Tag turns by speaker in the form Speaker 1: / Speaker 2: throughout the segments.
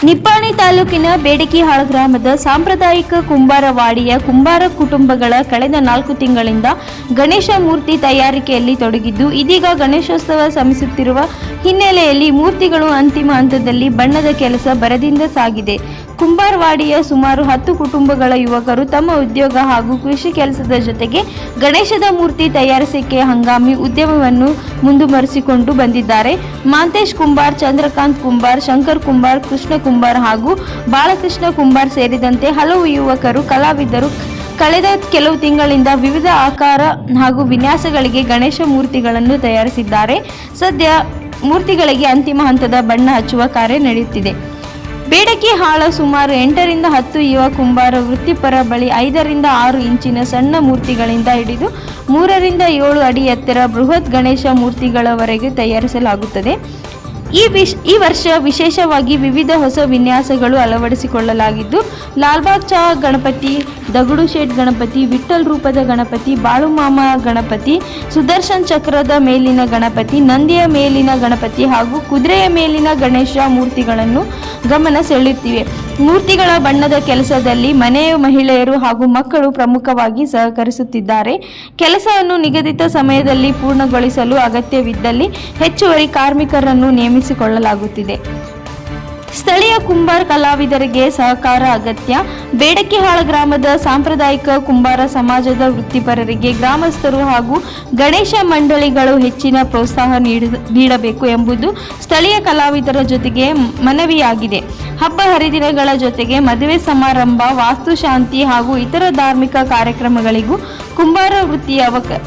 Speaker 1: ನಿಪ್ಪಾಣಿ ತಾಲೂಕಿನ ಬೇಡಕಿಹಾಳ ಗ್ರಾಮದ ಸಾಂಪ್ರದಾಯಿಕ ಕುಂಬಾರವಾಡಿಯ ಕುಂಬಾರ ಕುಟುಂಬಗಳ ಕಳೆದ 4 ತಿಂಗಳಿಂದ ಗಣೇಶ ಮೂರ್ತಿ ತಯಾರಿಕೆಯಲ್ಲಿ ತೊಡಗಿದ್ದು, ಇದೀಗ ಗಣೇಶೋತ್ಸವ ಸಮೀಪಿಸುತ್ತಿರುವ ಹಿನ್ನೆಲೆಯಲ್ಲಿ ಮೂರ್ತಿಗಳು ಅಂತಿಮ ಹಂತದಲ್ಲಿ ಬಣ್ಣದ ಕೆಲಸ ಭರದಿಂದ ಸಾಗಿದೆ. ಕುಂಬಾರವಾಡಿಯ ಸುಮಾರು 10 ಕುಟುಂಬಗಳ ಯುವಕರು ತಮ್ಮ ಉದ್ಯೋಗ ಹಾಗೂ ಕೃಷಿ ಕೆಲಸದ ಜೊತೆಗೆ ಗಣೇಶದ ಮೂರ್ತಿ ತಯಾರಿಸಿಕೆ ಹಂಗಾಮಿ ಉದ್ಯಮವನ್ನು ಮುಂದುವರಿಸಿಕೊಂಡು ಬಂದಿದ್ದಾರೆ. ಮಾಂತೇಶ್ ಕುಂಬಾರ್, ಚಂದ್ರಕಾಂತ್ ಕುಂಬಾರ್, ಶಂಕರ್ ಕುಂಬಾರ್, ಕೃಷ್ಣ ಕುಂಬಾರ್ ಹಾಗೂ ಬಾಲಕೃಷ್ಣ ಕುಂಬಾರ್ ಸೇರಿದಂತೆ ಹಲವು ಯುವಕರು ಕಲಾವಿದರು ಕಳೆದ ಕೆಲವು ತಿಂಗಳಿಂದ ವಿವಿಧ ಆಕಾರ ಹಾಗೂ ವಿನ್ಯಾಸಗಳಿಗೆ ಗಣೇಶ ಮೂರ್ತಿಗಳನ್ನು ತಯಾರಿಸಿದ್ದಾರೆ. ಸದ್ಯ ಮೂರ್ತಿಗಳಿಗೆ ಅಂತಿಮ ಹಂತದ ಬಣ್ಣ ಹಚ್ಚುವ ಕಾರ್ಯ ನಡೆಯುತ್ತಿದೆ. ಬೇಡಕಿಹಾಳ ಸುಮಾರು 8 ರಿಂದ 10 ಯುವ ಕುಂಬಾರ ವೃತ್ತಿಪರ ಬಳಿ 5 ರಿಂದ 6 ಇಂಚಿನ ಸಣ್ಣ ಮೂರ್ತಿಗಳಿಂದ ಹಿಡಿದು 3 ರಿಂದ 7 ಅಡಿ ಎತ್ತರ ಬೃಹತ್ ಗಣೇಶ ಮೂರ್ತಿಗಳವರೆಗೆ ತಯಾರಿಸಲಾಗುತ್ತದೆ. ಈ ವರ್ಷ ವಿಶೇಷವಾಗಿ ವಿವಿಧ ಹೊಸ ವಿನ್ಯಾಸಗಳು ಅಳವಡಿಸಿಕೊಳ್ಳಲಾಗಿದ್ದು, ಲಾಲ್ಬಾಗ್ ಚಾ ಗಣಪತಿ, ದಗಡು ಶೇಟ್ ಗಣಪತಿ, ವಿಠ್ಠಲ್ ರೂಪದ ಗಣಪತಿ, ಬಾಳುಮಾಮ ಗಣಪತಿ, ಸುದರ್ಶನ್ ಚಕ್ರದ ಮೇಲಿನ ಗಣಪತಿ, ನಂದಿಯ ಮೇಲಿನ ಗಣಪತಿ ಹಾಗೂ ಕುದುರೆಯ ಮೇಲಿನ ಗಣೇಶ ಮೂರ್ತಿಗಳನ್ನು ಗಮನ ಸೆಳೆಯುತ್ತಿವೆ. ಮೂರ್ತಿಗಳ ಬಣ್ಣದ ಕೆಲಸದಲ್ಲಿ ಮನೆಯ ಮಹಿಳೆಯರು ಹಾಗೂ ಮಕ್ಕಳು ಪ್ರಮುಖವಾಗಿ ಸಹಕರಿಸುತ್ತಿದ್ದಾರೆ. ಕೆಲಸವನ್ನು ನಿಗದಿತ ಸಮಯದಲ್ಲಿ ಪೂರ್ಣಗೊಳಿಸಲು ಅಗತ್ಯವಿದ್ದಲ್ಲಿ ಹೆಚ್ಚುವರಿ ಕಾರ್ಮಿಕರನ್ನು ನೇಮಿಸಿಕೊಳ್ಳಲಾಗುತ್ತಿದೆ. ಸ್ಥಳೀಯ ಕುಂಬಾರ ಕಲಾವಿದರಿಗೆ ಸಹಕಾರ ಅಗತ್ಯ. ಬೇಡಕಿಹಾಳ ಗ್ರಾಮದ ಸಾಂಪ್ರದಾಯಿಕ ಕುಂಬಾರ ಸಮಾಜದ ವೃತ್ತಿಪರರಿಗೆ ಗ್ರಾಮಸ್ಥರು ಹಾಗೂ ಗಣೇಶ ಮಂಡಳಿಗಳು ಹೆಚ್ಚಿನ ಪ್ರೋತ್ಸಾಹ ನೀಡಬೇಕು ಎಂಬುದು ಸ್ಥಳೀಯ ಕಲಾವಿದರ ಜೊತೆಗೆ ಮನವಿಯಾಗಿದೆ. ಹಬ್ಬ ಹರಿದಿನಗಳ ಜೊತೆಗೆ ಮದುವೆ ಸಮಾರಂಭ, ವಾಸ್ತುಶಾಂತಿ ಹಾಗೂ ಇತರ ಧಾರ್ಮಿಕ ಕಾರ್ಯಕ್ರಮಗಳಿಗೂ ಕುಂಬಾರ ವೃತ್ತಿಯ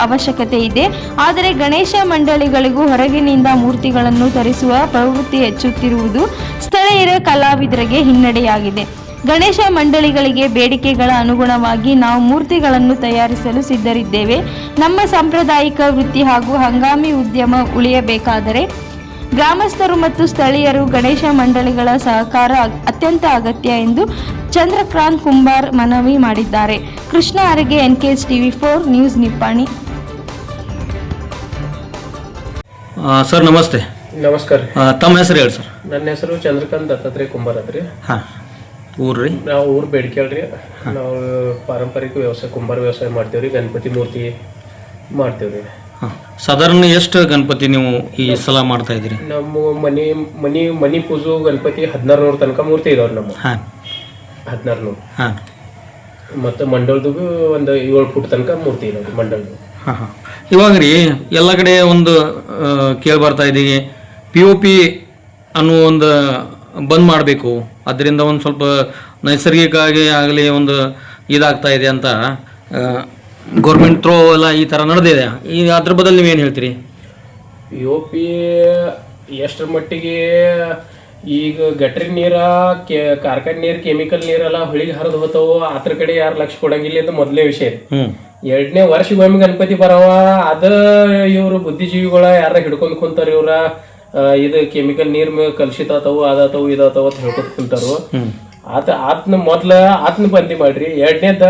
Speaker 1: ಅವಶ್ಯಕತೆ ಇದೆ. ಆದರೆ ಗಣೇಶ ಮಂಡಳಿಗಳಿಗೂ ಹೊರಗಿನಿಂದ ಮೂರ್ತಿಗಳನ್ನು ತರಿಸುವ ಪ್ರವೃತ್ತಿ ಹೆಚ್ಚುತ್ತಿರುವುದು ಸ್ಥಳೀಯರ ಕಲಾವಿದರಿಗೆ ಹಿನ್ನಡೆಯಾಗಿದೆ. ಗಣೇಶ ಮಂಡಳಿಗಳಿಗೆ ಬೇಡಿಕೆಗಳ ಅನುಗುಣವಾಗಿ ನಾವು ಮೂರ್ತಿಗಳನ್ನು ತಯಾರಿಸಲು ಸಿದ್ಧರಿದ್ದೇವೆ. ನಮ್ಮ ಸಾಂಪ್ರದಾಯಿಕ ವೃತ್ತಿ ಹಾಗೂ ಹಂಗಾಮಿ ಉದ್ಯಮ ಉಳಿಯಬೇಕಾದರೆ ಗ್ರಾಮಸ್ಥರು ಮತ್ತು ಸ್ಥಳೀಯರು ಗಣೇಶ ಮಂಡಳಿಗಳ ಸಹಕಾರ ಅತ್ಯಂತ ಅಗತ್ಯ ಎಂದು ಚಂದ್ರಕಾಂತ್ ಕುಂಬಾರ್ ಮನವಿ ಮಾಡಿದ್ದಾರೆ. Krishna Arage, NKS TV4 news, Nippani.
Speaker 2: Sir ನಮಸ್ತೆ.
Speaker 3: ನಮಸ್ಕಾರ.
Speaker 2: ತಮ್ಮ ಹೆಸರು ಹೇಳಿ ಸರ್.
Speaker 3: ನನ್ನ ಹೆಸರು ಚಂದ್ರಕಾಂತ್ ದತ್ತಾತ್ರೇಯ ಕುಂಬಾರ್ ಅದ್ರಿ.
Speaker 2: ಊರ್ರಿ? ನಾವು
Speaker 3: ಊರು ಬೇಡಿಕೆಳ್ರಿ. ನಾವು ಪಾರಂಪರಿಕ ವ್ಯವಸಾಯ ಕುಂಬಾರ ವ್ಯವಸಾಯ ಮಾಡ್ತೇವ್ರಿ. ಗಣಪತಿ ಮೂರ್ತಿ ಮಾಡ್ತೇವ್ರಿ.
Speaker 2: ಸಾಧಾರಣ ಎಷ್ಟು ಗಣಪತಿ ನೀವು ಈ ಸಲ ಮಾಡ್ತಾ ಇದ್ದೀರಿ?
Speaker 3: ನಮ್ಮ ಮನಿ ಪೂಜು ಗಣಪತಿ 1600 ತನಕ ಮೂರ್ತಿ ಇದಾವ್ರಿ. ನಮ್ಮ 1600. ಮತ್ತು ಮಂಡಳದು ಒಂದು 7 ಫುಟ್ ತನಕ ಮೂರ್ತಿ ಇದಾವ್ರಿ ಮಂಡಳದು.
Speaker 2: ಇವಾಗ ರೀ ಎಲ್ಲ ಕಡೆ ಒಂದು ಕೇಳಿ ಬರ್ತಾ ಇದ್ದೀವಿ, POP ಅನ್ನೋ ಒಂದು ಬಂದ್ ಮಾಡಬೇಕು, ಅದರಿಂದ ಒಂದು ಸ್ವಲ್ಪ ನೈಸರ್ಗಿಕವಾಗಿ ಆಗಲಿ ಒಂದು ಇದಾಗ್ತಾ ಇದೆ ಅಂತ ಗೌರ್ಮೆಂಟ್ ಥ್ರೋ ಎಲ್ಲ ಈ ಥರ ನಡೆದಿದೆ. ಈಗ ಅದ್ರ ಬದಲು ನೀವೇನು ಹೇಳ್ತೀರಿ?
Speaker 3: POP ಎಷ್ಟರ ಮಟ್ಟಿಗೆ ಈಗ ಗಟ್ರಿ ನೀರ, ಕಾರ್ಖಾನೆ ನೀರು, ಕೆಮಿಕಲ್ ನೀರೆಲ್ಲ ಹೊಳಿಗೆ ಹರಿದು ಹೋಗ್ತಾವ, ಅದ್ರ ಕಡೆ ಯಾರು ಲಕ್ಷ ಕೊಡಂಗಿಲ್ಲ. ಇದು ಮೊದಲನೇ ವಿಷಯ. 2ನೇ ವರ್ಷಗೊಮ್ಮೆ ಗಣಪತಿ ಬರವ, ಅದ ಇವರು ಬುದ್ಧಿಜೀವಿಗಳ ಯಾರ ಹಿಡ್ಕೊಂಡು ಕುಂತಾರ. ಇವ್ರ ಇದು ಕೆಮಿಕಲ್ ನೀರ್ ಕಲುಷಿತ ಆತವು, ಅದಾತವು, ಇದಾತವು ಅಂತ ಹೇಳ್ಕೊತ ಕುಂತಾರು. ಆತ್ನ ಆತ್ನ ಬಂದಿ ಮಾಡ್ರಿ. 2ನೇದ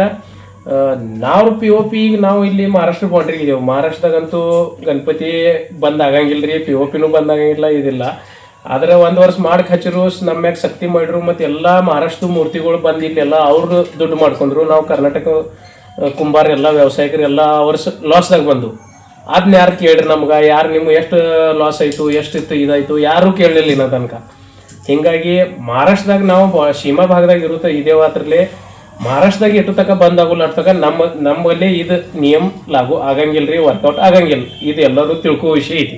Speaker 3: ನಾವು POP ಈಗ ನಾವು ಇಲ್ಲಿ ಮಹಾರಾಷ್ಟ್ರ ಬೌಂಡ್ರಿಗೆ ಇದೇವು. ಮಹಾರಾಷ್ಟ್ರದಾಗಂತೂ ಗಣಪತಿ ಬಂದ್ ಆಗಂಗಿಲ್ರಿ, POPನೂ ಬಂದ್ ಆಗಂಗಿಲ್ಲ, ಇದಿಲ್ಲ. ಆದ್ರೆ 1 ವರ್ಷ ಮಾಡಕ್ ಹಚ್ಚಿರು, ನಮ್ಮ ಮ್ಯಾಗ ಶಕ್ತಿ ಮಾಡ್ರು. ಮತ್ತೆ ಎಲ್ಲಾ ಮಹಾರಾಷ್ಟ್ರದ ಮೂರ್ತಿಗಳು ಬಂದು ಇಲ್ಲೆಲ್ಲ ಅವ್ರು ದುಡ್ಡು ಮಾಡ್ಕೊಂಡ್ರು. ನಾವು ಕರ್ನಾಟಕ ಕುಂಬಾರ ಎಲ್ಲ ವ್ಯವಸಾಯಿಕರು ಎಲ್ಲ ವರ್ಷ ಲಾಸ್ದಾಗ ಬಂದು ಅದನ್ನ ಯಾರು ಕೇಳ್ರಿ ನಮ್ಗೆ, ಯಾರು ನಿಮ್ಗೆ ಎಷ್ಟು ಲಾಸ್ ಆಯ್ತು, ಎಷ್ಟಿತ್ತು, ಇದಾಯ್ತು, ಯಾರು ಕೇಳಲಿಲ್ಲ ಇನ್ನ ತನಕ. ಹಿಂಗಾಗಿ ಮಹಾರಾಷ್ಟ್ರದಾಗ ನಾವು ಸೀಮಾ ಭಾಗದಾಗ ಇರುತ್ತೆ ಇದೇವಾತ್ರಲೆ. ಮಹಾರಾಷ್ಟ್ರದಾಗ ಎಟ್ಟು ತಕ ಬಂದ್ ಆಗೋಲ್ಲ ಅಟ್ಟತಕ ನಮ್ಮಲ್ಲಿ ಇದು ನಿಯಮ ಲಾಗು ಆಗಂಗಿಲ್ರಿ, ವರ್ಕೌಟ್ ಆಗಂಗಿಲ್ಲ. ಇದು ಎಲ್ಲರೂ ತಿಳ್ಕೋ ವಿಷಯ ಐತಿ.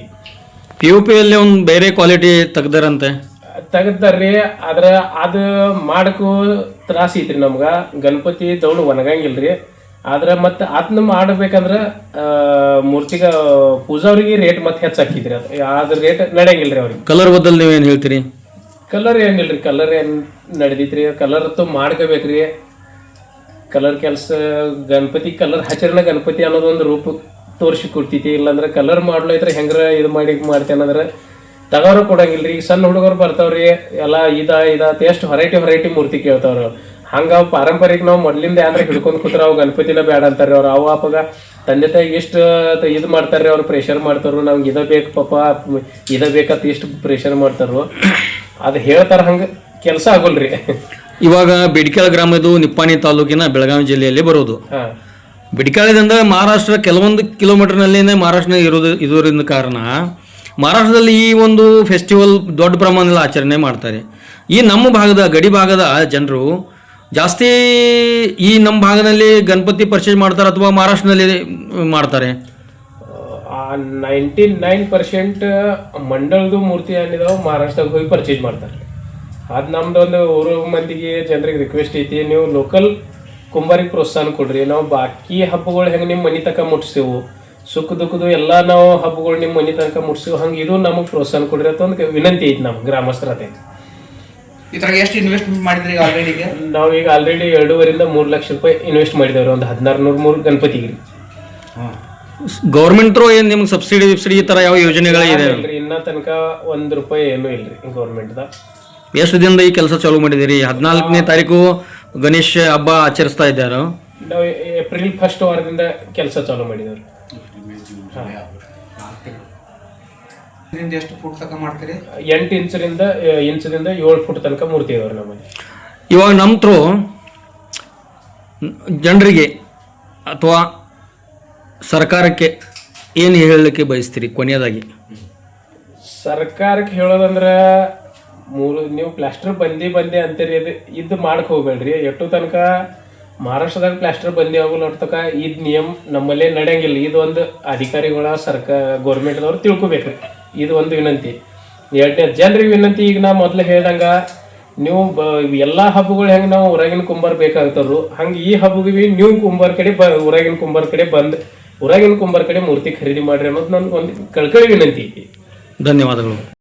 Speaker 2: POP ಅಲ್ಲಿ ಒಂದು ಬೇರೆ ಕ್ವಾಲಿಟಿ ತೆಗ್ದಾರಂತೆ.
Speaker 3: ತೆಗ್ದಾರ್ರಿ. ಆದ್ರೆ ಅದು ಮಾಡಕ್ಕೂ ತ್ರಾಸ ಐತ್ರಿ ನಮ್ಗ. ಗಣಪತಿ ದೌಡು ಒಣಗಂಗಿಲ್ರಿ. ಆದ್ರೆ ಮತ್ತೆ ಅದನ್ನ ಮಾಡಬೇಕಂದ್ರೆ ಮೂರ್ತಿಗ ಪೂಜಾವ್ರಿಗೆ ರೇಟ್ ಮತ್ತೆ ಹೆಚ್ಚಾಕಿದ್ರಿ. ಅದ್ರ ರೇಟ್ ನಡೆಯಂಗಿಲ್ರಿ ಅವ್ರಿಗೆ.
Speaker 2: ಕಲರ್ ಬದಲು ನೀವೇನು ಹೇಳ್ತೀರಿ?
Speaker 3: ಕಲರ್ ಏನಿಲ್ರಿ, ಕಲರ್ ಏನ್ ನಡೆದೈತ್ರಿ. ಕಲರ್ ಅಂತೂ ಮಾಡ್ಕೋಬೇಕ್ರಿ. ಕಲರ್ ಕೆಲಸ ಗಣಪತಿ ಕಲರ್ ಹಚ್ಚರ್ನ ಗಣಪತಿ ಅನ್ನೋದೊಂದು ರೂಪ ತೋರಿಸಿ ಕೊಡ್ತೈತಿ. ಇಲ್ಲಾಂದ್ರೆ ಕಲರ್ ಮಾಡ್ಲೈತ್ರೆ ಹೆಂಗ್ರ ಇದು ಮಾಡ್ತೇನಂದ್ರೆ ತಗೋರು ಕೊಡಂಗಿಲ್ರಿ. ಈಗ ಸಣ್ಣ ಹುಡುಗರು ಬರ್ತಾವ್ರಿ, ಎಲ್ಲ ಇದಾತ ಎಷ್ಟು ವೆರೈಟಿ ಮೂರ್ತಿ ಕೇಳ್ತಾವ್ರ. ಹಂಗ ಪಾರಂಪರಿಕ ನಾವು ಮೊದ್ಲಿಂದ ಯಾರ ಹಿಡ್ಕೊಂಡ್ ಕೂತ್ರ ಅವು ಗಣಪತಿನ ಬೇಡ ಅಂತಾರ್ರಿ. ಅವ್ರು ಅವ ಅಪ್ಪಗ ತಂದೆ ತಾಯಿಗೆ ಎಷ್ಟು ಇದು ಮಾಡ್ತಾರ್ರಿ, ಅವ್ರು ಪ್ರೆಷರ್ ಮಾಡ್ತಾರು. ನಮ್ಗೆ ಇದ ಬೇಕು ಪಾಪ, ಇದ ಬೇಕಂತ ಎಷ್ಟು ಪ್ರೆಷರ್ ಮಾಡ್ತಾರು. ಅದು ಹೇಳ್ತಾರ. ಹಂಗೆ ಕೆಲಸ ಆಗೋಲ್ರಿ.
Speaker 2: ಇವಾಗ ಬಿಡ್ಕ್ಯಾಳ ಗ್ರಾಮದ್ದು ನಿಪ್ಪಾಣಿ ತಾಲೂಕಿನ ಬೆಳಗಾವಿ ಜಿಲ್ಲೆಯಲ್ಲಿ ಬರೋದು.
Speaker 3: ಹಾ
Speaker 2: ಬಿಡ್ಕ್ಯಾಳದಿಂದ ಮಹಾರಾಷ್ಟ್ರ ಕೆಲವೊಂದು ಕಿಲೋಮೀಟರ್ನಲ್ಲೇ ಮಹಾರಾಷ್ಟ್ರ ಇರೋದ್ರಿಂದ ಕಾರಣ ಮಹಾರಾಷ್ಟ್ರದಲ್ಲಿ ಈ ಒಂದು ಫೆಸ್ಟಿವಲ್ ದೊಡ್ಡ ಪ್ರಮಾಣದಲ್ಲಿ ಆಚರಣೆ ಮಾಡ್ತಾರೆ. ಈ ನಮ್ಮ ಭಾಗದ ಗಡಿ ಭಾಗದ ಜನರು ಜಾಸ್ತಿ ಈ ನಮ್ಮ ಭಾಗದಲ್ಲಿ ಗಣಪತಿ ಪರ್ಚೇಸ್ ಮಾಡ್ತಾರೆ ಅಥವಾ ಮಹಾರಾಷ್ಟ್ರದಲ್ಲಿ ಮಾಡ್ತಾರೆ?
Speaker 3: 99% ಮಂಡಳದ ಮೂರ್ತಿ ಏನಿದಾವೆ ಮಹಾರಾಷ್ಟ್ರದಾಗ ಹೋಗಿ ಪರ್ಚೇಸ್ ಮಾಡ್ತಾರೆ. ಅದು ನಮ್ದೊಂದು ಊರು ಮಂದಿಗೆ ಜನರಿಗೆ ರಿಕ್ವೆಸ್ಟ್ ಐತಿ, ನೀವು ಲೋಕಲ್ ಕುಂಬಾರಿಗೆ ಪ್ರೋತ್ಸಾಹ ಕೊಡ್ರಿ. ನಾವು ಬಾಕಿ ಹಬ್ಬಗಳು ಹೆಂಗೆ ನಿಮ್ಮ ಮನೆ ತನಕ ಮುಟ್ಸೇವು, ಸುಖ ದುಃಖದು ಎಲ್ಲ ನಾವು ಹಬ್ಬಗಳು ನಿಮ್ಮ ಮನೆ ತನಕ ಮುಟ್ಸೇವು, ಹಂಗೆ ಇದು ನಮಗೆ ಪ್ರೋತ್ಸಾಹ ಕೊಡ್ರಿ ಅಂತ ಒಂದು ವಿನಂತಿ ಐತಿ ನಮ್ಮ ಗ್ರಾಮಸ್ಥರ ಐತಿ.
Speaker 4: ಇದ್ರಾಗ ಎಷ್ಟು ಇನ್ವೆಸ್ಟ್ಮೆಂಟ್ ಮಾಡಿದ್ರಿ ಆಲ್ರೆಡಿ?
Speaker 3: ನಾವು ಈಗ ಆಲ್ರೆಡಿ 2.5 ರಿಂದ 3 ಲಕ್ಷ ರೂಪಾಯಿ ಇನ್ವೆಸ್ಟ್ ಮಾಡಿದೇವ್ರಿ ಒಂದು 1603 ಗಣಪತಿಗೆ.
Speaker 2: ಗೌರ್ಮೆಂಟ್ ಥ್ರೂ ಏನು ನಿಮ್ಗೆ ಸಬ್ಸಿಡಿ ಈ ಥರ ಯಾವ ಯೋಜನೆಗಳಿದೆ?
Speaker 3: ಇನ್ನ ತನಕ 1 ರೂಪಾಯಿ ಏನೂ ಇಲ್ರಿ ಗೌರ್ಮೆಂಟ್ದ.
Speaker 2: ಎಷ್ಟು ದಿನದ ಈ ಕೆಲಸ ಚಾಲೂ ಮಾಡಿದಿರಿ? 14ನೇ ತಾರೀಕು ಗಣೇಶ ಹಬ್ಬ ಆಚರಿಸ್ತಾ ಇದ್ದಾರೆ.
Speaker 3: ನಾವು ಏಪ್ರಿಲ್ 1st ವಾರದಿಂದ ಕೆಲಸ ಚಾಲೂ ಮಾಡಿದೇವ್ರಿ.
Speaker 4: ಎಷ್ಟು ಫುಟ್ ತನಕ ಮಾಡ್ತೀರಿ?
Speaker 3: 8 ಇಂಚದಿಂದ 7 ಫುಟ್ ತನಕ ಮೂರ್ತಿ ಇದಾವ್ರಿ ನಮ್ಮಲ್ಲಿ.
Speaker 2: ಇವಾಗ ನಮ್ಮ ಥ್ರೂ ಜನರಿಗೆ ಅಥವಾ ಸರ್ಕಾರಕ್ಕೆ ಏನು ಹೇಳಲಿಕ್ಕೆ ಬಯಸ್ತೀರಿ ಕೊನೆಯದಾಗಿ?
Speaker 3: ಸರ್ಕಾರಕ್ಕೆ ಹೇಳೋದಂದ್ರೆ ನೀವು ಪ್ಲಾಸ್ಟರ್ ಬಂದಿ ಅಂತೀರಿ, ಇದು ಮಾಡಕ್ಕೆ ಹೋಗ್ಬೇಡ್ರಿ. ಎಷ್ಟು ತನಕ ಮಹಾರಾಷ್ಟ್ರದಾಗ ಪ್ಲಾಸ್ಟರ್ ಬಂದಿ ಆಗೋಲ್ಲ ತನಕ ಇದು ನಿಯಮ ನಮ್ಮಲ್ಲೇ ನಡೆಯಂಗಿಲ್ಲ. ಇದು ಒಂದು ಅಧಿಕಾರಿಗಳ ಗೌರ್ಮೆಂಟ್ದವ್ರು ತಿಳ್ಕೊಬೇಕ್ರಿ. ಇದು ಒಂದು ವಿನಂತಿ. 2ನೇ ಜನರಿಗೆ ವಿನಂತಿ, ಈಗ ನಾ ಮೊದಲು ಹೇಳ್ದಂಗೆ ನೀವು ಎಲ್ಲ ಹಬ್ಬಗಳು ಹೆಂಗೆ ನಾವು ಊರಾಗಿನ ಕುಂಬಾರ ಬೇಕಾಗ್ತಾರೋ ಹಂಗೆ ಈ ಹಬ್ಬಗೆ ನೀವು ಕುಂಬಾರ ಕಡೆ ಊರಾಗಿನ ಕುಂಬಾರ ಕಡೆ ಬಂದು ಊರಾಗಿನ ಕುಂಬಾರ ಕಡೆ ಮೂರ್ತಿ ಖರೀದಿ ಮಾಡ್ರಿ ಅನ್ನೋದು ನನ್ನ ಒಂದು ಕಳ್ಕಳಿ ವಿನಂತಿ ಐತಿ.
Speaker 2: ಧನ್ಯವಾದಗಳು.